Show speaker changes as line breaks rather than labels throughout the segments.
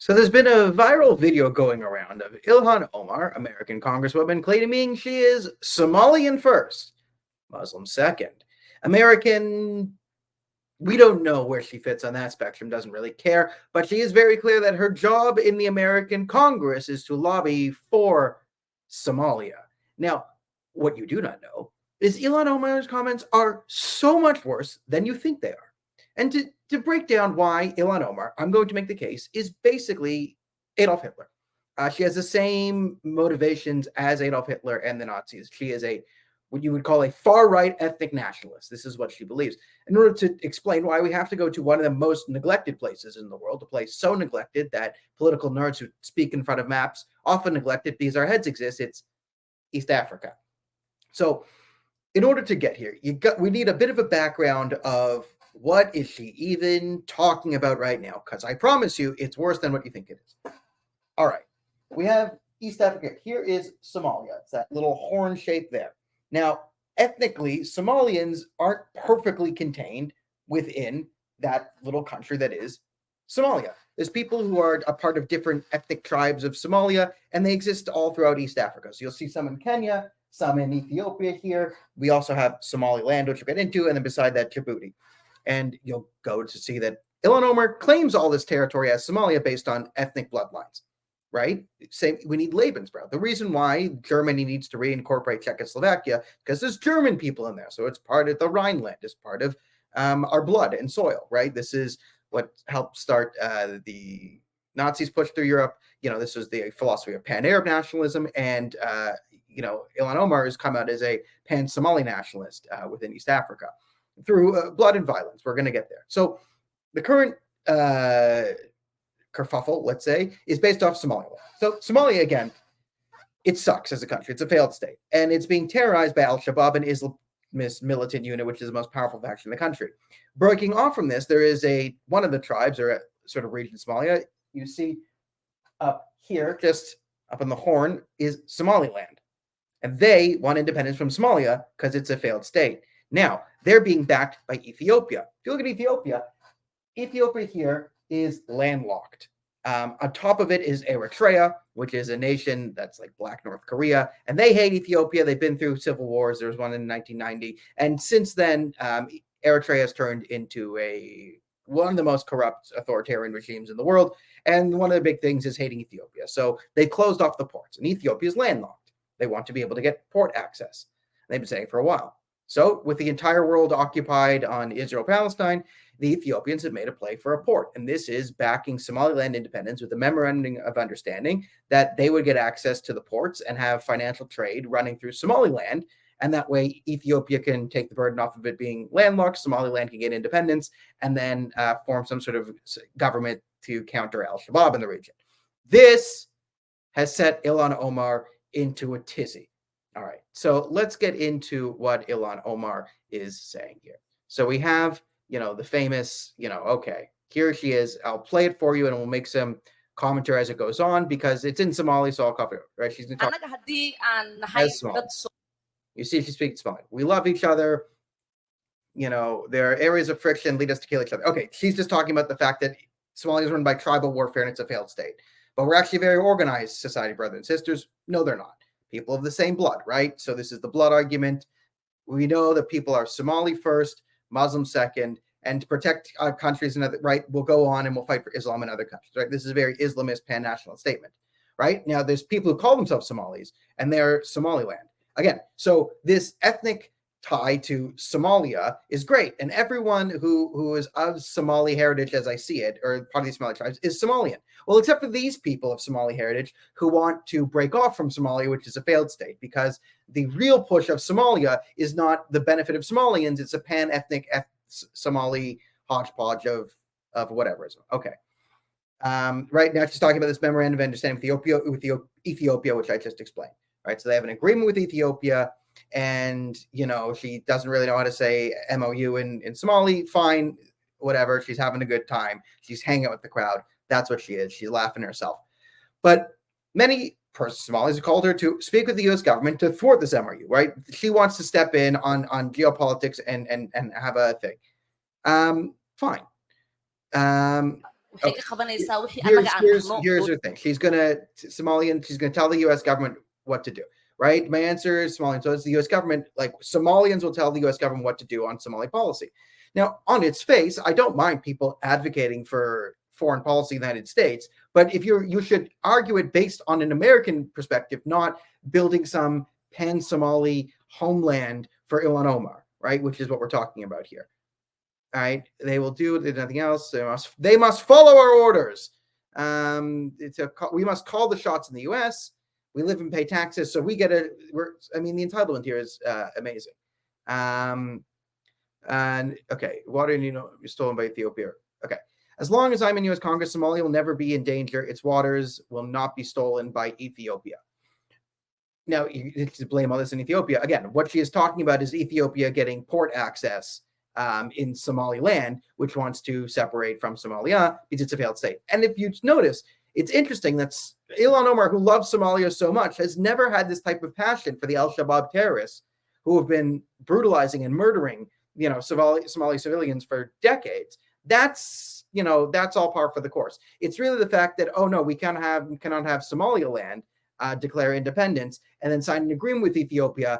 So there's been a viral video going around of Ilhan Omar, American Congresswoman, claiming she is Somalian first, Muslim second. American, we don't know where she fits on that spectrum, doesn't really care, but she is very clear that her job in the American Congress is to lobby for Somalia. Now, what you do not know is Ilhan Omar's comments are so much worse than you think they are. And to break down why Ilhan Omar, I'm going to make the case, is basically Adolf Hitler. She has the same motivations as Adolf Hitler and the Nazis. She is what you would call a far-right ethnic nationalist. This is what she believes. In order to explain why, we have to go to one of the most neglected places in the world, a place so neglected that political nerds who speak in front of maps often neglect it because our heads exist. It's East Africa. So in order to get here, we need a bit of a background of what is she even talking about right now? Because I promise you, it's worse than what you think it is. All right. We have East Africa. Here is Somalia. It's that little horn shape there. Now, ethnically, Somalians aren't perfectly contained within that little country that is Somalia. There's people who are a part of different ethnic tribes of Somalia, and they exist all throughout East Africa. So you'll see some in Kenya, some in Ethiopia here. We also have Somaliland, which we'll get into, and then beside that, Djibouti. And you'll go to see that Ilhan Omar claims all this territory as Somalia based on ethnic bloodlines, right? Same, we need Lebensraum. The reason why Germany needs to reincorporate Czechoslovakia, because there's German people in there. So it's part of the Rhineland, it's part of our blood and soil, right? This is what helped start the Nazis push through Europe. This was the philosophy of pan-Arab nationalism. And, Ilhan Omar has come out as a pan-Somali nationalist within East Africa through blood and violence. We're going to get there. So the current kerfuffle, let's say, is based off Somaliland. So Somalia, again, it sucks as a country. It's a failed state. And it's being terrorized by Al-Shabaab, an Islamist militant unit, which is the most powerful faction in the country. Breaking off from this, there is one of the tribes, or a sort of region of Somalia, you see up here, just up on the horn, is Somaliland. And they want independence from Somalia because it's a failed state. Now, they're being backed by Ethiopia. If you look at Ethiopia here is landlocked. On top of it is Eritrea, which is a nation that's like Black North Korea, and they hate Ethiopia. They've been through civil wars. There was one in 1990, and since then, Eritrea has turned into one of the most corrupt authoritarian regimes in the world, and one of the big things is hating Ethiopia. So they closed off the ports, and Ethiopia is landlocked. They want to be able to get port access. They've been saying it for a while. So with the entire world occupied on Israel-Palestine, the Ethiopians have made a play for a port. And this is backing Somaliland independence with a memorandum of understanding that they would get access to the ports and have financial trade running through Somaliland. And that way, Ethiopia can take the burden off of it being landlocked, Somaliland can get independence, and then form some sort of government to counter Al-Shabaab in the region. This has set Ilhan Omar into a tizzy. All right, so let's get into what Ilhan Omar is saying here. So we have, the famous, okay, here she is. I'll play it for you and we'll make some commentary as it goes on because it's in Somali, so I'll copy it, right? She's going to talk as Somali. You see, she speaks Somali. We love each other. There are areas of friction lead us to kill each other. Okay, she's just talking about the fact that Somalia is run by tribal warfare and it's a failed state. But we're actually a very organized society, brothers and sisters. No, they're not. People of the same blood, right? So this is the blood argument. We know that people are Somali first, Muslim second, and to protect our countries and other, right, we'll go on and we'll fight for Islam in other countries, right? This is a very Islamist pan-national statement, right? Now, there's people who call themselves Somalis, and they're Somaliland. Again, so this ethnic tie to Somalia is great, and everyone who is of Somali heritage, as I see it, or part of these Somali tribes, is Somalian. Well, except for these people of Somali heritage who want to break off from Somalia, which is a failed state, because the real push of Somalia is not the benefit of Somalians, it's a pan-ethnic Somali hodgepodge of whatever. Okay. Right now, she's talking about this memorandum of understanding with Ethiopia, which I just explained. Right, so they have an agreement with Ethiopia, and she doesn't really know how to say MOU in Somali. Fine, whatever. She's having a good time. She's hanging out with the crowd. That's what she is. She's laughing at herself. But many Somalis have called her to speak with the U.S. government to thwart this MOU. Right, she wants to step in on geopolitics and have a thing. Fine.
waxay ka qabanaysaa wixii
Here's
annaga aan
here's
dhahno
here's the thing. She's gonna tell the U.S. government what to do. Right? My answer is Somalian. So it's the U.S. government. Like Somalians will tell the U.S. government what to do on Somali policy. Now, on its face, I don't mind people advocating for foreign policy in the United States, but if you should argue it based on an American perspective, not building some pan-Somali homeland for Ilhan Omar, right? Which is what we're talking about here. All right, they will do nothing else. They must follow our orders. We must call the shots in the U.S. We live and pay taxes, so we get the entitlement here is amazing. And okay, water stolen by Ethiopia. Okay, as long as I'm in U.S. Congress, Somalia will never be in danger. Its waters will not be stolen by Ethiopia. Now, you to blame all this in Ethiopia. Again, what she is talking about is Ethiopia getting port access in Somaliland, which wants to separate from Somalia because it's a failed state. And if you notice, it's interesting that Ilhan Omar, who loves Somalia so much, has never had this type of passion for the al-Shabaab terrorists who have been brutalizing and murdering, Somali civilians for decades. That's all par for the course. It's really the fact that, oh no, we cannot have Somaliland declare independence and then sign an agreement with Ethiopia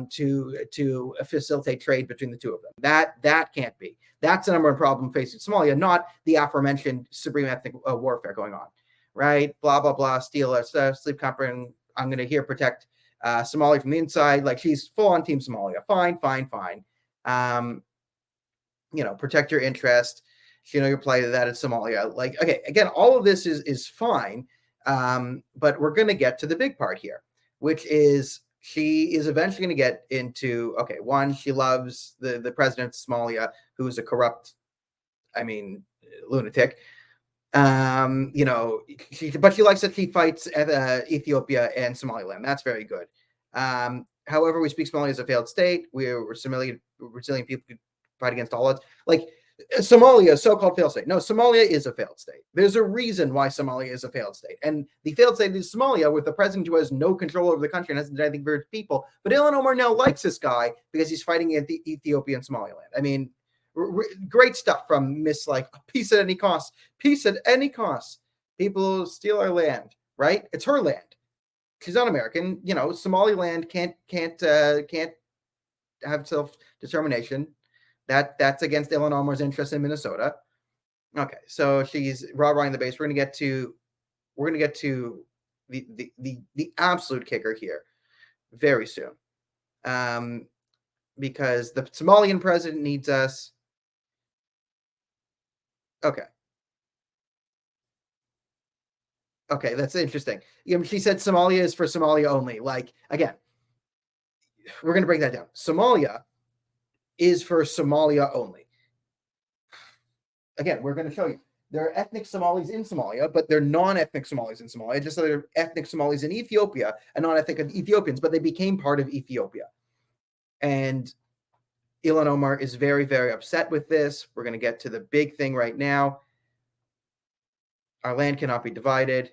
to facilitate trade between the two of them. That can't be. That's the number one problem facing Somalia, not the aforementioned supreme ethnic warfare going on, right? Blah, blah, blah, steal sleep comfort, and I'm going to here protect Somalia from the inside. Like she's full on team Somalia. Fine. Protect your interest. Your plight of that in Somalia. Like, okay, again, all of this is fine. But we're going to get to the big part here, which is she is eventually going to get into, okay, one, she loves the president of Somalia, who's a corrupt, lunatic. But she likes that he fights Ethiopia and Somaliland. That's very good. However, we speak Somalia as a failed state. We're resilient people who fight against all odds. Like Somalia, so-called failed state. No, Somalia is a failed state. There's a reason why Somalia is a failed state. And the failed state is Somalia with the president who has no control over the country and hasn't done anything for its people. But Ilhan Omar now likes this guy because he's fighting Ethiopia and Somaliland. Great stuff from Miss peace at any cost. Peace at any cost. People steal our land, right? It's her land. She's not American. Somaliland can't have self-determination. That's against Ilhan Omar's interest in Minnesota. Okay, so she's rah-rahing the base. We're gonna get to the absolute kicker here very soon, because the Somalian president needs us. Okay, that's interesting. She said Somalia is for Somalia only. Like, again, we're gonna break that down. Somalia is for Somalia only. Again, we're going to show you. There are ethnic Somalis in Somalia, but they're non-ethnic Somalis in Somalia. Just so there are ethnic Somalis in Ethiopia and non-ethnic Ethiopians, but they became part of Ethiopia. And Ilhan Omar is very, very upset with this. We're going to get to the big thing right now. Our land cannot be divided.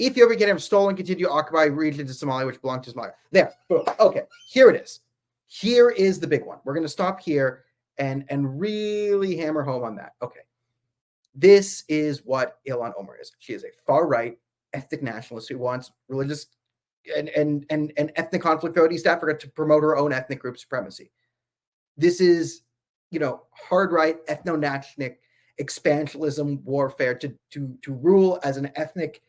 Ethiopia can have stolen, continue to occupy regions of Somalia which belong to Somalia. There, boom. Okay, here it is. Here is the big one. We're going to stop here and really hammer home on that. Okay. This is what Ilhan Omar is. She is a far-right ethnic nationalist who wants religious and ethnic conflict throughout East Africa to promote her own ethnic group supremacy. This is, hard-right ethno-nationalistic expansionism warfare to rule as an ethnic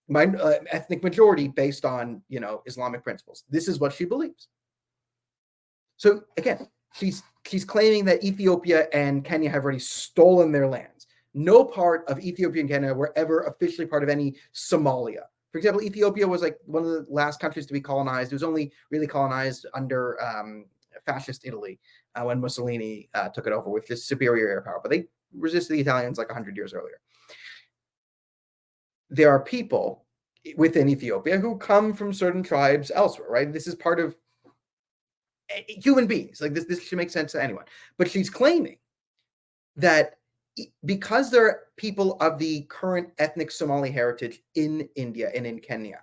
majority based on, Islamic principles. This is what she believes. So again, she's claiming that Ethiopia and Kenya have already stolen their lands. No part of Ethiopia and Kenya were ever officially part of any Somalia. For example, Ethiopia was like one of the last countries to be colonized. It was only really colonized under fascist Italy when Mussolini took it over with just superior air power. But they resisted the Italians like 100 years earlier. There are people within Ethiopia who come from certain tribes elsewhere, right? This is part of human beings. Like this should make sense to anyone. But she's claiming that because there are people of the current ethnic Somali heritage in India and in Kenya,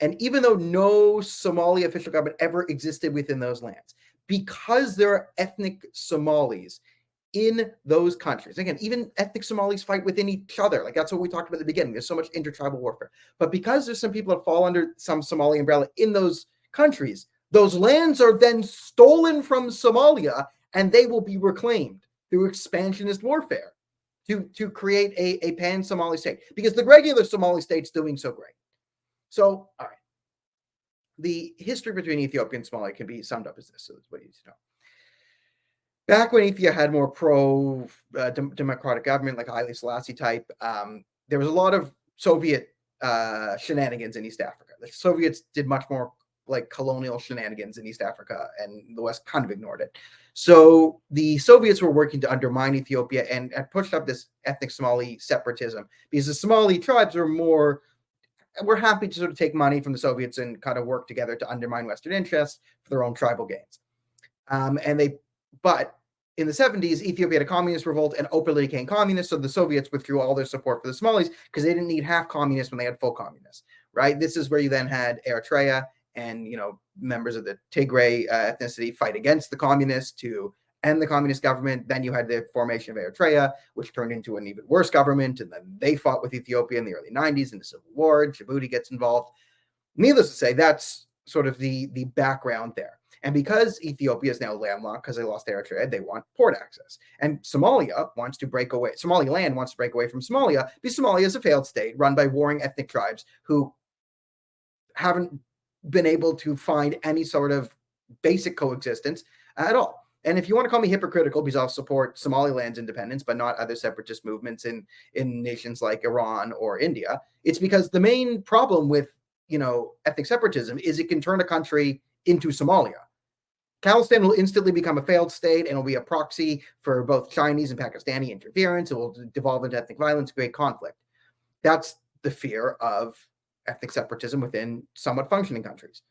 and even though no Somali official government ever existed within those lands, because there are ethnic Somalis in those countries. Again, even ethnic Somalis fight within each other. Like that's what we talked about at the beginning. There's so much intertribal warfare. But because there's some people that fall under some Somali umbrella in those countries, those lands are then stolen from Somalia and they will be reclaimed through expansionist warfare to create a pan-Somali state, because the regular Somali state's doing so great. So, all right. The history between Ethiopia and Somalia can be summed up as this. So that's what you need to know. Back when Ethiopia had more pro-democratic government, like Haile Selassie type, there was a lot of Soviet shenanigans in East Africa. The Soviets did much more like colonial shenanigans in East Africa, and the West kind of ignored it. So the Soviets were working to undermine Ethiopia and pushed up this ethnic Somali separatism, because the Somali tribes were happy to sort of take money from the Soviets and kind of work together to undermine Western interests for their own tribal gains. But in the 70s, Ethiopia had a communist revolt and openly became communist, so the Soviets withdrew all their support for the Somalis because they didn't need half communists when they had full communists, right? This is where you then had Eritrea and, members of the Tigray ethnicity fight against the communists to end the communist government. Then you had the formation of Eritrea, which turned into an even worse government, and then they fought with Ethiopia in the early 90s in the civil war. Djibouti gets involved. Needless to say, that's sort of the background there. And because Ethiopia is now landlocked because they lost Eritrea, they want port access. And Somaliland wants to break away from Somalia, because Somalia is a failed state run by warring ethnic tribes who haven't been able to find any sort of basic coexistence at all. And if you want to call me hypocritical, because I'll support Somaliland's independence, but not other separatist movements in nations like Iran or India, it's because the main problem with, ethnic separatism is it can turn a country into Somalia. Khalistan will instantly become a failed state and will be a proxy for both Chinese and Pakistani interference. It will devolve into ethnic violence, create conflict. That's the fear of ethnic separatism within somewhat functioning countries.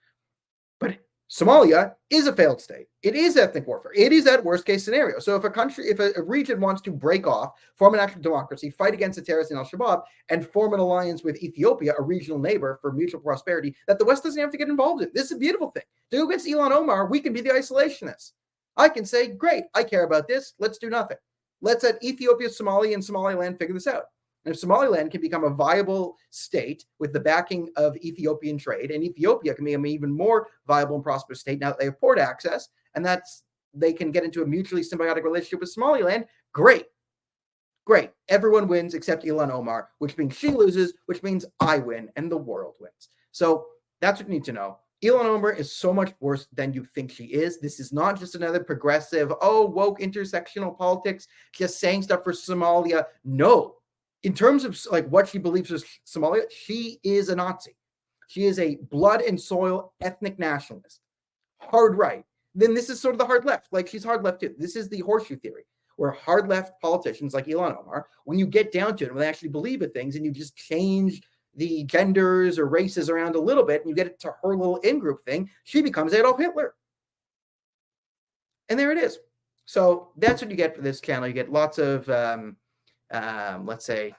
But Somalia is a failed state. It is ethnic warfare. It is that worst case scenario. So if a region wants to break off, form an actual democracy, fight against the terrorists in Al-Shabaab, and form an alliance with Ethiopia, a regional neighbor, for mutual prosperity that the West doesn't have to get involved in. This is a beautiful thing. To go against Ilhan Omar, we can be the isolationists. I can say, great, I care about this. Let's do nothing. Let's let Ethiopia, Somalia, and Somaliland figure this out. And if Somaliland can become a viable state with the backing of Ethiopian trade, and Ethiopia can become an even more viable and prosperous state now that they have port access, and they can get into a mutually symbiotic relationship with Somaliland, great. Great. Everyone wins except Ilhan Omar, which means she loses, which means I win, and the world wins. So that's what you need to know. Ilhan Omar is so much worse than you think she is. This is not just another progressive, woke intersectional politics, just saying stuff for Somalia. No. In terms of like what she believes is Somalia, she is a Nazi. She is a blood and soil ethnic nationalist. Hard right. Then this is sort of the hard left. Like she's hard left too. This is the horseshoe theory, where hard left politicians like Ilhan Omar, when you get down to it, when they actually believe in things and you just change the genders or races around a little bit and you get it to her little in-group thing, she becomes Adolf Hitler. And there it is. So that's what you get for this channel. You get lots of let's say,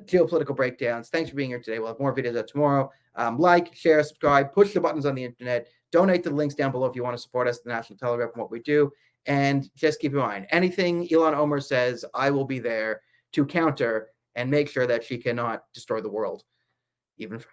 geopolitical breakdowns. Thanks for being here today. We'll have more videos out tomorrow. Like, share, subscribe, push the buttons on the internet, donate to the links down below if you want to support us, the National Telegraph, and what we do. And just keep in mind, anything Ilhan Omar says, I will be there to counter and make sure that she cannot destroy the world even further.